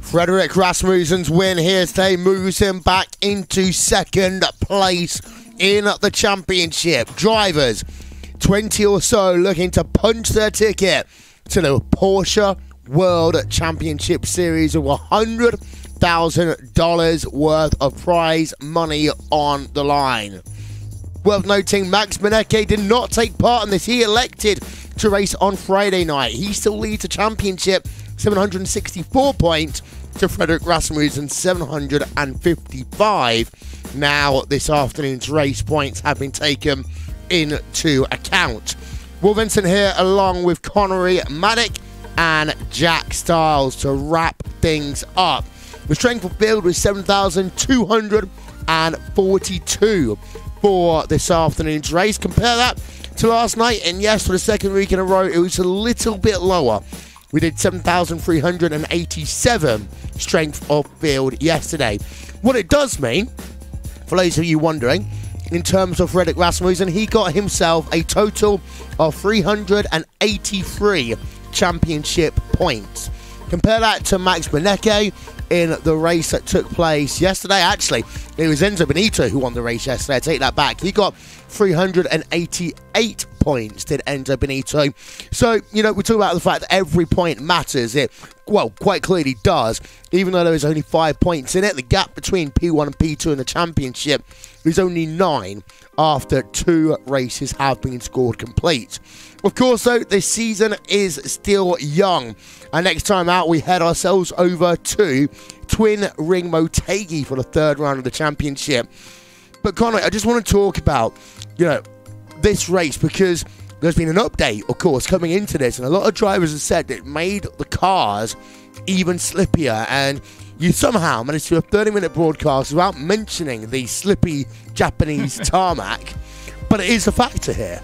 Frederick Rasmussen's win here today moves him back into second place in the championship. Drivers, 20 or so, looking to punch their ticket to the Porsche World Championship Series with $100,000 worth of prize money on the line. Worth noting, Max Manecke did not take part in this. He elected to race on Friday night. He still leads the championship, 764 points to Frederick Rasmussen, 755. Now, this afternoon's race points have been taken into account. Will Vincent here, along with Connery Maddock and Jack Stiles, to wrap things up. The strength of field was 7,242 for this afternoon's race. Compare that to last night, and yes, for the second week in a row, it was a little bit lower. We did 7,387 strength of field yesterday. What it does mean, for those of you wondering, in terms of Frederick Rasmussen, he got himself a total of 383 championship points. Compare that to Max Manecke in the race that took place yesterday. Actually, it was Enzo Benito who won the race yesterday. I take that back. He got 388 points, did Enzo Benito. So, you know, we talk about the fact that every point matters. It, well, quite clearly does. Even though there was only 5 points in it, the gap between P1 and P2 in the championship is only 9 after 2 races have been scored complete. Of course, though, this season is still young. And next time out, we head ourselves over to Twin Ring Motegi for the 3rd round of the championship. But, Connor, I just want to talk about, you know, this race, because there's been an update, of course, coming into this, and a lot of drivers have said that it made the cars even slippier, and you somehow managed to do a 30-minute broadcast without mentioning the slippy Japanese tarmac, but it is a factor here.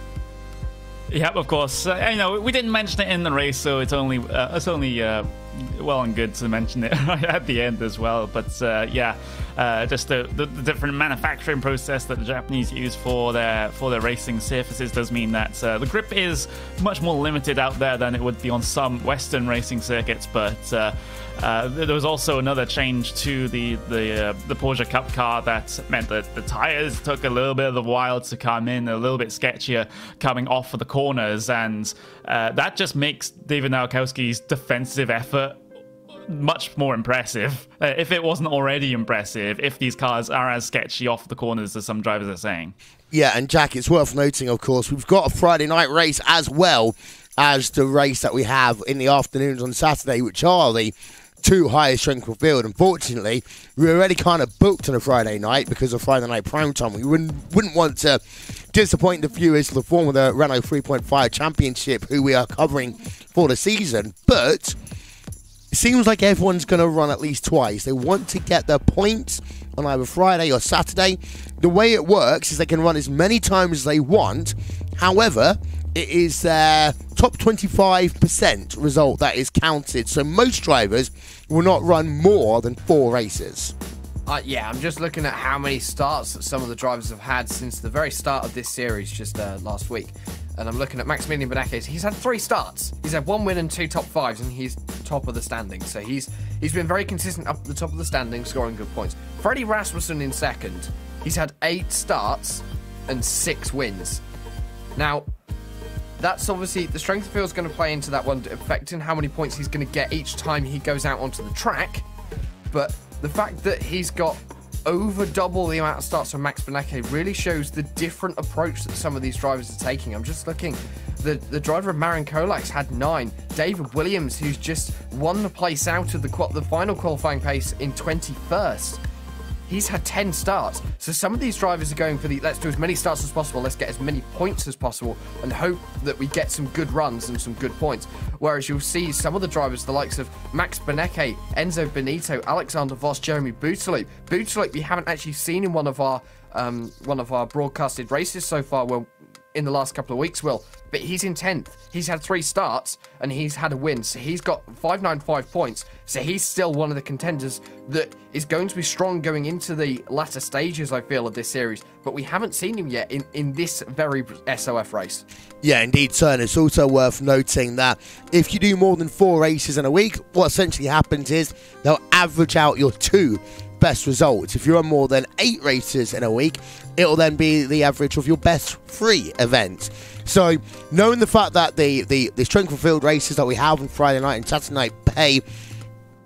Yep, of course. You know, we didn't mention it in the race, so it's only well and good to mention it right at the end as well. But yeah, just the different manufacturing process that the Japanese use for their racing surfaces does mean that the grip is much more limited out there than it would be on some Western racing circuits. But there was also another change to the Porsche Cup car that meant that the tires took a little bit of a while to come in, a little bit sketchier coming off of the corners, and that just makes David Nowakowski's defensive effort much more impressive, if it wasn't already impressive, if these cars are as sketchy off the corners as some drivers are saying. Yeah, and Jack, it's worth noting, of course, we've got a Friday night race as well as the race that we have in the afternoons on Saturday, which are the 2 highest strength of field. Unfortunately, we were already kind of booked on a Friday night because of Friday night prime time. We wouldn't want to disappoint the viewers of the Formula Renault 3.5 Championship, who we are covering for the season, but it seems like everyone's going to run at least twice. They want to get their points on either Friday or Saturday. The way it works is they can run as many times as they want. However, it is their top 25% result that is counted. So most drivers will not run more than 4 races. Yeah, I'm just looking at how many starts that some of the drivers have had since the very start of this series, just last week. And I'm looking at Maximilian Benecke. He's had 3 starts. He's had 1 win and 2 top 5s, and he's top of the standings. So he's been very consistent up at the top of the standings, scoring good points. Freddie Rasmussen in second. He's had 8 starts and 6 wins. Now, that's obviously, the strength of field is going to play into that one, affecting how many points he's going to get each time he goes out onto the track. But the fact that he's got over double the amount of starts from Max Benecke really shows the different approach that some of these drivers are taking. I'm just looking, the driver of Marin Kolak's had 9. David Williams, who's just won the place out of the final qualifying pace in 21st. He's had 10 starts. So some of these drivers are going for the, let's do as many starts as possible, let's get as many points as possible, and hope that we get some good runs and some good points. Whereas you'll see some of the drivers, the likes of Max Benecke, Enzo Benito, Alexander Voss, Jeremy Boutalip. Boutalip we haven't actually seen in one of our broadcasted races so far. Well, in the last couple of weeks, Will, but he's in 10th. He's had 3 starts, and he's had a win, so he's got 595 points, so he's still one of the contenders that is going to be strong going into the latter stages, I feel, of this series, but we haven't seen him yet in this very SOF race. Yeah, indeed, sir. And it's also worth noting that if you do more than 4 races in a week, what essentially happens is they'll average out your 2 best results. If you're on more than 8 races in a week, it'll then be the average of your best 3 events. So, knowing the fact that the strength of field races that we have on Friday night and Saturday night pay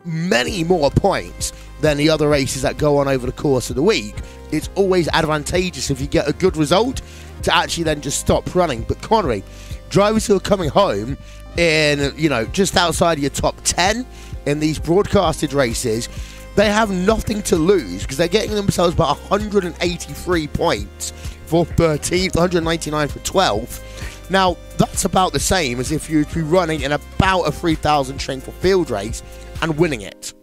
many more points than the other races that go on over the course of the week, it's always advantageous if you get a good result to actually then just stop running. But Connery, drivers who are coming home in, you know, just outside of your top 10 in these broadcasted races, they have nothing to lose because they're getting themselves about 183 points for 13th, 199 for 12th. Now, that's about the same as if you'd be running in about a 3,000 strength of field race and winning it.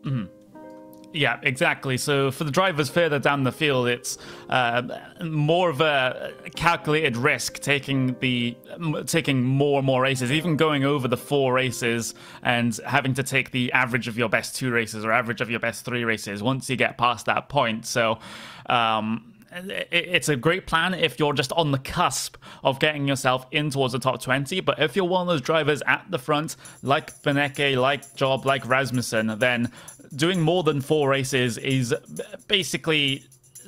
Mm-hmm. Yeah, exactly. So for the drivers further down the field, it's more of a calculated risk taking more and more races, even going over the 4 races and having to take the average of your best 2 races or average of your best 3 races once you get past that point. So it's a great plan if you're just on the cusp of getting yourself in towards the top 20, but if you're one of those drivers at the front, like Beneke, like Job, like Rasmussen, then doing more than 4 races is basically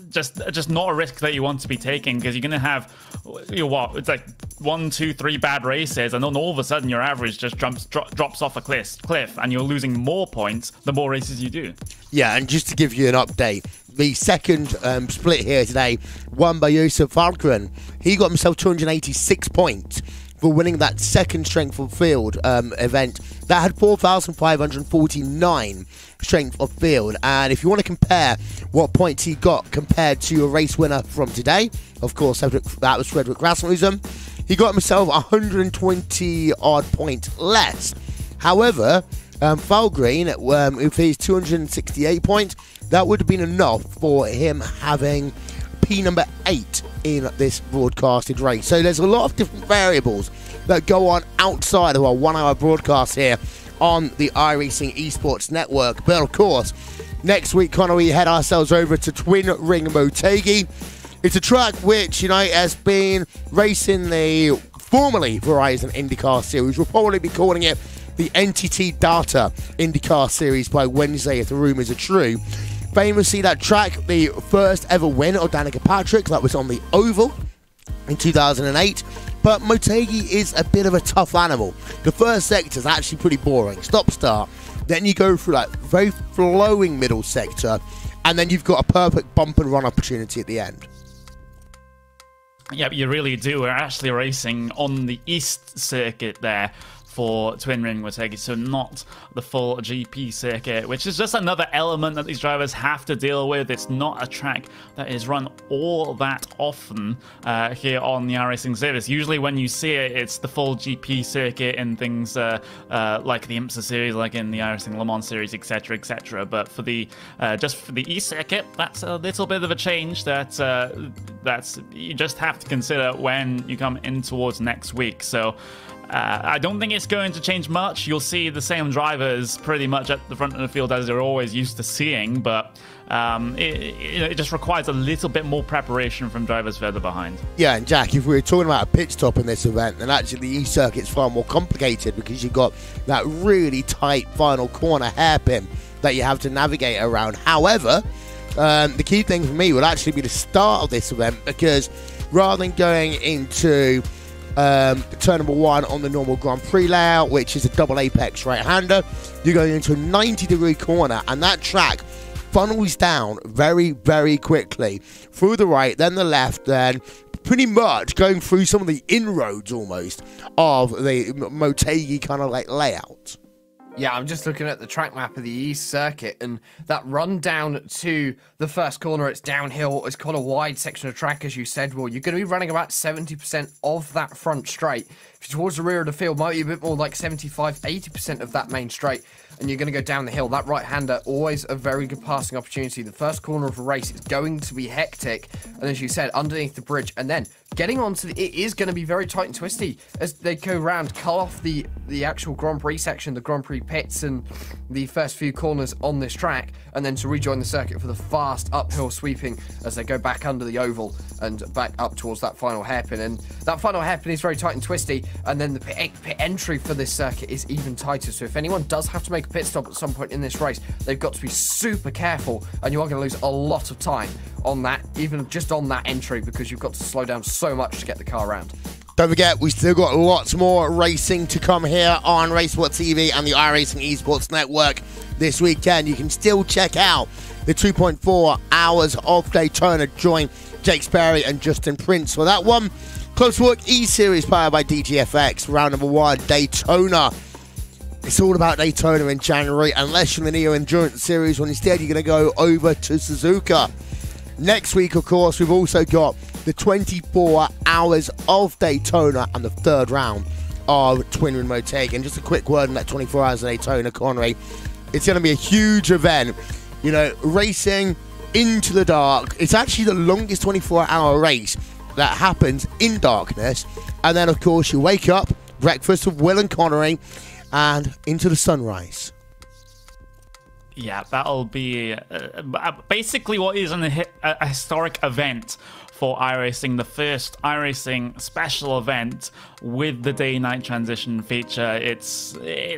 just not a risk that you want to be taking, because you're going to have, it's like 1, 2, 3 bad races, and then all of a sudden your average just drops off a cliff, and you're losing more points the more races you do. Yeah, and just to give you an update, the second split here today, won by Josef Falkgren. He got himself 286 points for winning that second strength of field event that had 4,549 strength of field. And if you want to compare what points he got compared to a race winner from today, of course that was Fredrik Rasmussen, he got himself 120 odd points less. However, Falkgren, with his 268 points, that would have been enough for him having P number 8 in this broadcasted race. So there's a lot of different variables that go on outside of our 1-hour broadcast here on the iRacing Esports Network. But of course, next week, Connor, we head ourselves over to Twin Ring Motegi. It's a track which, you know, has been racing the formerly Verizon IndyCar Series. We'll probably be calling it the NTT Data IndyCar Series by Wednesday if the rumours are true. Famously, that track, the first ever win of Danica Patrick, that was on the Oval in 2008. But Motegi is a bit of a tough animal. The first sector is actually pretty boring, stop-start. Then you go through that very flowing middle sector, and then you've got a perfect bump and run opportunity at the end. Yeah, you really do. We're actually racing on the East circuit there for Twin Ring Motegi, so not the full GP circuit, which is just another element that these drivers have to deal with. It's not a track that is run all that often here on the iRacing service. Usually when you see it, it's the full GP circuit and things like the IMSA series, like in the iRacing Le Mans series, etc, etc. But for the just for the East circuit, that's a little bit of a change that you just have to consider when you come in towards next week. So I don't think it's going to change much. You'll see the same drivers pretty much at the front of the field as you're always used to seeing, but it just requires a little bit more preparation from drivers further behind. Yeah, and Jack, if we were talking about a pit stop in this event, then actually the East Circuit's far more complicated because you've got that really tight final corner hairpin that you have to navigate around. However, the key thing for me would actually be the start of this event, because rather than going into turn number 1 on the normal Grand Prix layout, which is a double apex right-hander, you're going into a 90-degree corner, and that track funnels down very, very quickly through the right, then the left, then pretty much going through some of the inroads almost of the Motegi kind of like layout. Yeah, I'm just looking at the track map of the East Circuit, and that run down to the first corner, it's downhill, it's quite a wide section of track, as you said. Well, you're going to be running about 70% of that front straight, towards the rear of the field, might be a bit more like 75-80% of that main straight, and you're going to go down the hill. That right-hander, always a very good passing opportunity. The first corner of a race is going to be hectic, and as you said, underneath the bridge, and then getting onto it is going to be very tight and twisty as they go round, cut off the actual Grand Prix section, the Grand Prix pits, and the first few corners on this track, and then to rejoin the circuit for the fast uphill sweeping as they go back under the oval and back up towards that final hairpin. And that final hairpin is very tight and twisty, and then the pit entry for this circuit is even tighter. So if anyone does have to make a pit stop at some point in this race, they've got to be super careful, and you are going to lose a lot of time on that, even just on that entry, because you've got to slow down so much to get the car around. Don't forget, we still got lots more racing to come here on RaceSpotTV and the iRacing Esports Network this weekend. You can still check out the 2.4 hours of Daytona. Join Jake Sperry and Justin Prince for that one. Close Look E-Series powered by DGFX. Round number 1, Daytona. It's all about Daytona in January, unless you're in the Neo Endurance Series, when instead you're going to go over to Suzuka. Next week, of course, we've also got the 24 hours of Daytona and the third round of Twin Ring Motegi. And just a quick word on that 24 hours of Daytona, Connery. It's going to be a huge event. You know, racing into the dark. It's actually the longest 24-hour race that happens in darkness. And then, of course, you wake up, breakfast with Will and Connery, and into the sunrise. Yeah, that'll be basically what is a historic event for iRacing, the first iRacing special event with the day-night transition feature. It's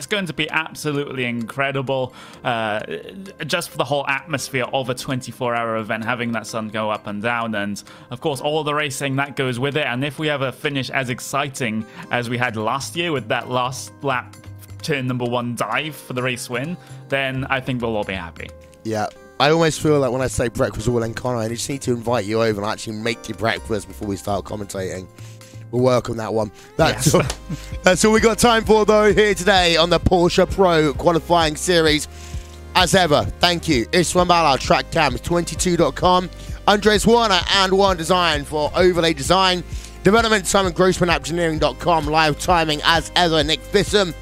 going to be absolutely incredible, just for the whole atmosphere of a 24-hour event, having that sun go up and down, and of course all the racing that goes with it. And if we have a finish as exciting as we had last year with that last lap turn number 1 dive for the race win, then I think we'll all be happy. Yeah, I almost feel like when I say breakfast with Will and Connor, I just need to invite you over and actually make your breakfast before we start commentating. We'll work on that one. That's, yes. That's all we got time for, though, here today on the Porsche Pro Qualifying Series. As ever, thank you. Islam Bala, TrackCam22.com, Andres Warner and One Design for overlay design. Development, Simon Grossman, Engineering.com. Live timing, as ever, Nick Bissam.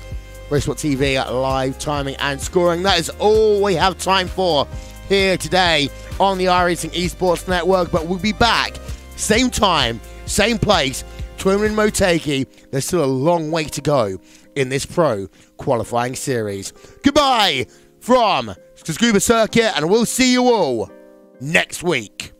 RaceSpotTV at live timing and scoring. That is all we have time for here today on the iRacing Esports Network. But we'll be back, same time, same place, Twin Ring Motegi. There's still a long way to go in this Pro Qualifying Series. Goodbye from Tsukuba Circuit, and we'll see you all next week.